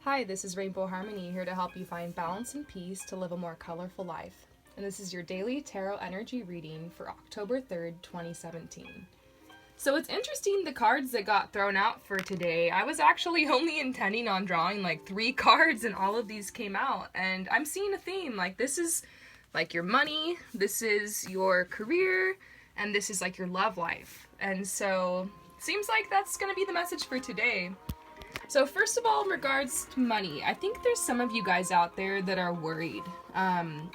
Hi, this is Rainbow Harmony here to help you find balance and peace to live a more colorful life. And this is your daily tarot energy reading for October 3rd, 2017. So it's interesting the cards that got thrown out for today. I was actually only intending on drawing like 3 cards and all of these came out. And I'm seeing a theme. Like this is like your money, this is your career, and this is like your love life. And so seems like that's going to be the message for today. So first of all, in regards to money, I think there's some of you guys out there that are worried.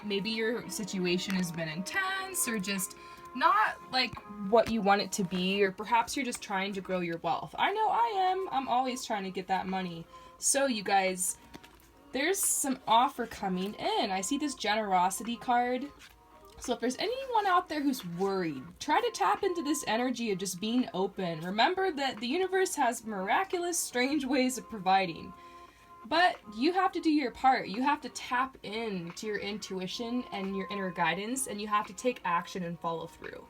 Maybe your situation has been intense or just not like what you want it to be, or perhaps you're just trying to grow your wealth. I know I am. I'm always trying to get that money. So you guys, there's some offer coming in. I see this generosity card. So if there's anyone out there who's worried, try to tap into this energy of just being open. Remember that the universe has miraculous, strange ways of providing. But you have to do your part. You have to tap into your intuition and your inner guidance, and you have to take action and follow through.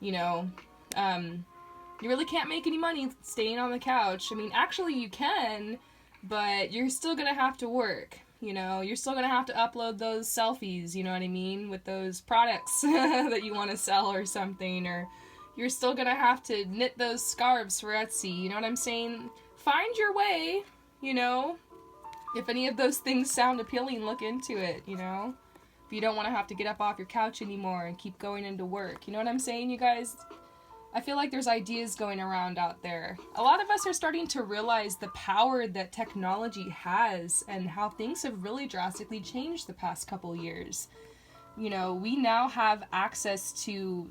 You know, you really can't make any money staying on the couch. I mean, actually you can, but you're still gonna have to work. You know, you're still gonna have to upload those selfies, you know what I mean, with those products that you want to sell or something, or you're still gonna have to knit those scarves for Etsy, you know what I'm saying? Find your way, you know. If any of those things sound appealing, look into it, you know. If you don't want to have to get up off your couch anymore and keep going into work, you know what I'm saying, you guys? I feel like there's ideas going around out there. A lot of us are starting to realize the power that technology has and how things have really drastically changed the past couple years. You know, we now have access to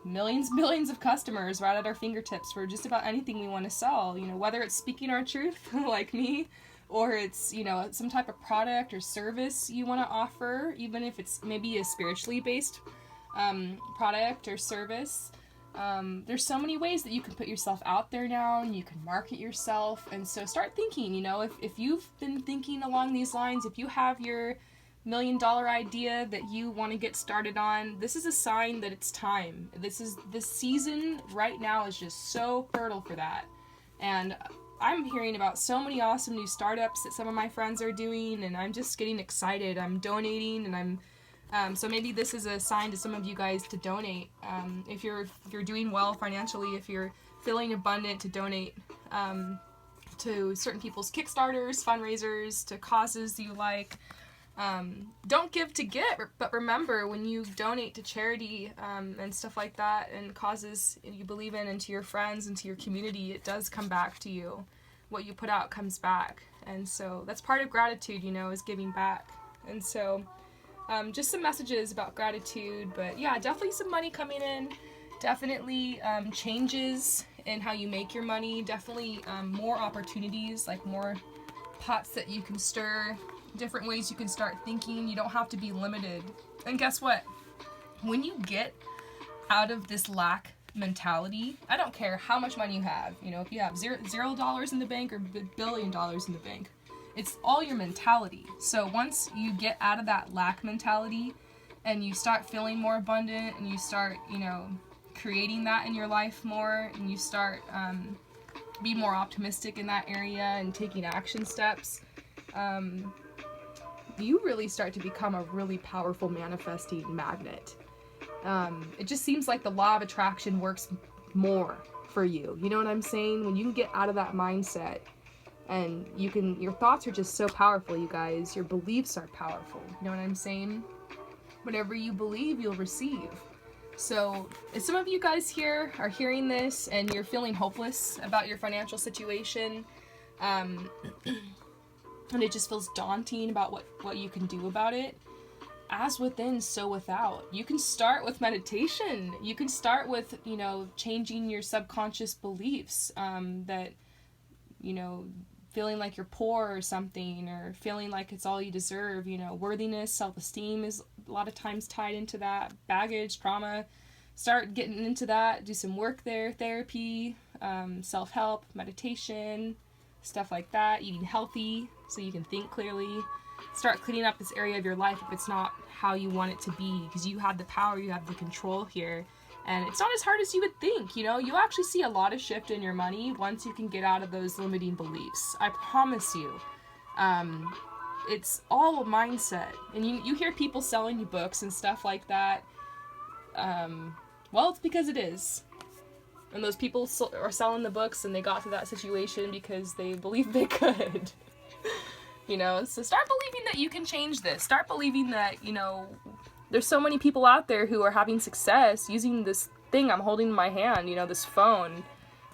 millions of customers right at our fingertips for just about anything we want to sell. You know, whether it's speaking our truth, like me, or it's, you know, some type of product or service you want to offer, even if it's maybe a spiritually based product or service. There's so many ways that you can put yourself out there now, and you can market yourself. And so start thinking, you know, if you've been thinking along these lines, if you have your $1 million idea that you want to get started on, this is a sign that it's time. This season right now is just so fertile for that. And I'm hearing about so many awesome new startups that some of my friends are doing, and I'm just getting excited. I'm donating, and so maybe this is a sign to some of you guys to donate. If you're doing well financially, if you're feeling abundant, to donate to certain people's Kickstarters, fundraisers, to causes you like. Don't give to get, but remember, when you donate to charity and stuff like that, and causes you believe in, and to your friends and to your community, it does come back to you. What you put out comes back. And so that's part of gratitude, you know, is giving back. And so just some messages about gratitude, but yeah, definitely some money coming in, definitely changes in how you make your money, definitely more opportunities, like more pots that you can stir, different ways you can start thinking. You don't have to be limited. And guess what? When you get out of this lack mentality, I don't care how much money you have, you know, if you have $0 in the bank or $1 billion in the bank, it's all your mentality. So once you get out of that lack mentality and you start feeling more abundant, and you start, you know, creating that in your life more, and you start be more optimistic in that area and taking action steps, you really start to become a really powerful manifesting magnet. It just seems like the law of attraction works more for you. You know what I'm saying? When you can get out of that mindset, and your thoughts are just so powerful, you guys. Your beliefs are powerful. You know what I'm saying? Whatever you believe, you'll receive. So if some of you guys here are hearing this and you're feeling hopeless about your financial situation, and it just feels daunting about what you can do about it, as within, so without. You can start with meditation. You can start with, you know, changing your subconscious beliefs, that, you know, feeling like you're poor or something, or feeling like it's all you deserve. You know, worthiness, self-esteem is a lot of times tied into that. Baggage, trauma. Start getting into that. Do some work there. Therapy, self-help, meditation, stuff like that. Eating healthy so you can think clearly. Start cleaning up this area of your life if it's not how you want it to be, because you have the power, you have the control here. And it's not as hard as you would think, you know? You'll actually see a lot of shift in your money once you can get out of those limiting beliefs. I promise you. It's all a mindset. And you hear people selling you books and stuff like that. Well, it's because it is. And those people are selling the books and they got to that situation because they believed they could. You know, so start believing that you can change this. Start believing that, you know, there's so many people out there who are having success using this thing I'm holding in my hand, you know, this phone,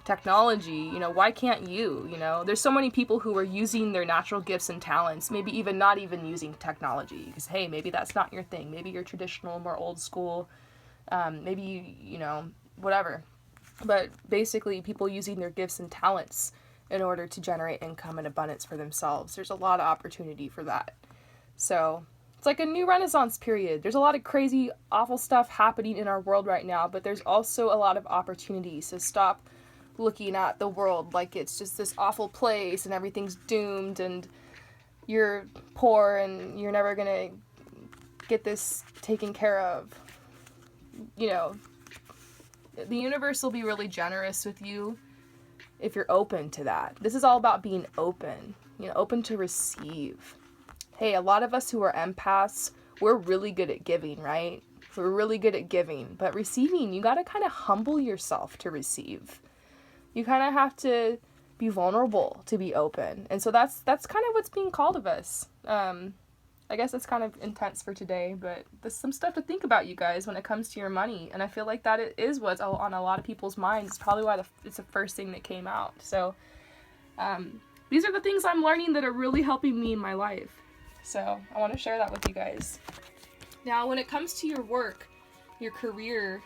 technology. You know, why can't you? You know, there's so many people who are using their natural gifts and talents, maybe even not even using technology, because hey, maybe that's not your thing. Maybe you're traditional, more old school. Maybe you know, whatever. But basically, people using their gifts and talents in order to generate income and abundance for themselves. There's a lot of opportunity for that. So it's like a new renaissance period. There's a lot of crazy, awful stuff happening in our world right now, but there's also a lot of opportunity. So stop looking at the world like it's just this awful place and everything's doomed and you're poor and you're never gonna get this taken care of. You know, the universe will be really generous with you if you're open to that. This is all about being open, you know, open to receive. Hey, a lot of us who are empaths, we're really good at giving, right? We're really good at giving, but receiving, you got to kind of humble yourself to receive. You kind of have to be vulnerable to be open. And so that's kind of what's being called of us. I guess it's kind of intense for today, but there's some stuff to think about, you guys, when it comes to your money. And I feel like that is what's on a lot of people's minds. It's probably why it's the first thing that came out. So these are the things I'm learning that are really helping me in my life. So I want to share that with you guys. Now, when it comes to your work, your career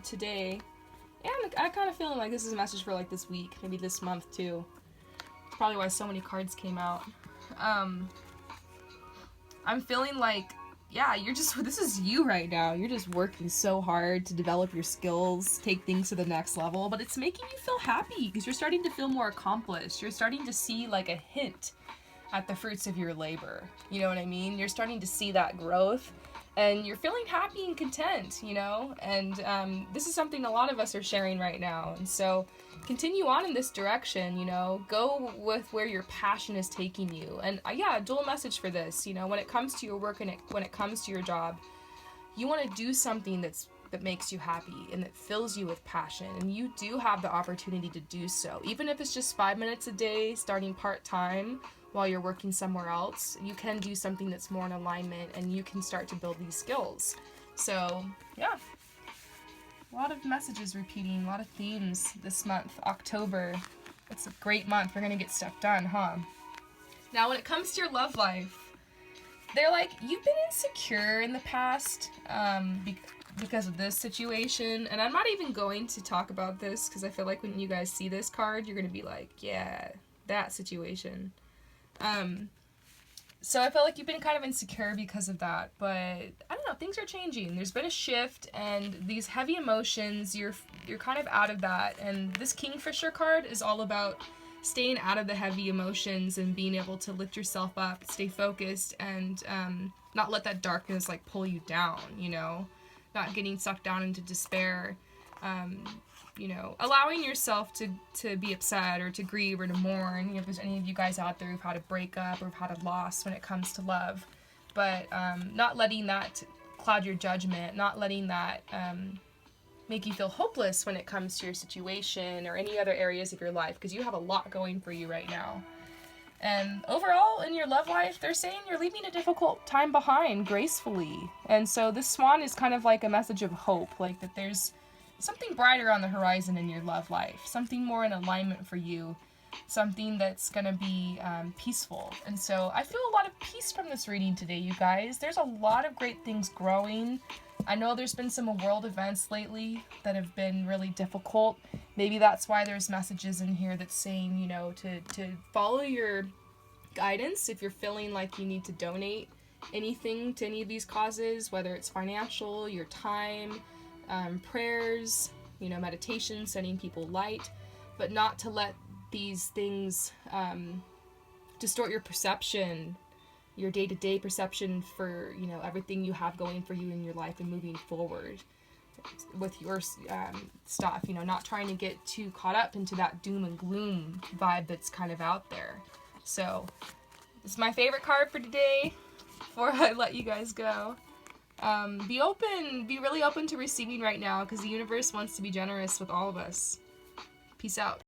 today, and I kind of feeling like this is a message for like this week, maybe this month too. It's probably why so many cards came out. I'm feeling like, yeah, this is you right now. You're just working so hard to develop your skills, take things to the next level, but it's making you feel happy because you're starting to feel more accomplished. You're starting to see like a hint at the fruits of your labor. You know what I mean? You're starting to see that growth and you're feeling happy and content, you know? And this is something a lot of us are sharing right now. And so continue on in this direction, you know, go with where your passion is taking you. And yeah, dual message for this, you know, when it comes to your work and when it comes to your job, you want to do something that makes you happy and that fills you with passion. And you do have the opportunity to do so. Even if it's just 5 minutes a day, starting part-time while you're working somewhere else, you can do something that's more in alignment and you can start to build these skills. So yeah. A lot of messages repeating, a lot of themes this month, October. It's a great month. We're going to get stuff done, huh? Now, when it comes to your love life, they're like, you've been insecure in the past because of this situation. And I'm not even going to talk about this because I feel like when you guys see this card, you're going to be like, yeah, that situation. So I feel like you've been kind of insecure because of that, but I don't know, things are changing. There's been a shift, and these heavy emotions, you're kind of out of that. And this Kingfisher card is all about staying out of the heavy emotions and being able to lift yourself up, stay focused, and not let that darkness like pull you down, you know, not getting sucked down into despair. You know, allowing yourself to be upset or to grieve or to mourn. You know, if there's any of you guys out there who've had a breakup or have had a loss when it comes to love, but not letting that cloud your judgment, not letting that make you feel hopeless when it comes to your situation or any other areas of your life, because you have a lot going for you right now. And overall, in your love life, they're saying you're leaving a difficult time behind gracefully. And so this swan is kind of like a message of hope, like that there's something brighter on the horizon in your love life, something more in alignment for you, something that's going to be peaceful. And so I feel a lot of peace from this reading today, you guys. There's a lot of great things growing. I know there's been some world events lately that have been really difficult. Maybe that's why there's messages in here that's saying, you know, to follow your guidance if you're feeling like you need to donate anything to any of these causes, whether it's financial, your time, prayers, you know, meditation, sending people light, but not to let these things distort your perception, your day-to-day perception for, you know, everything you have going for you in your life and moving forward with your stuff, you know, not trying to get too caught up into that doom and gloom vibe that's kind of out there. So This is my favorite card for today before I let you guys go. Be really open to receiving right now because the universe wants to be generous with all of us. Peace out.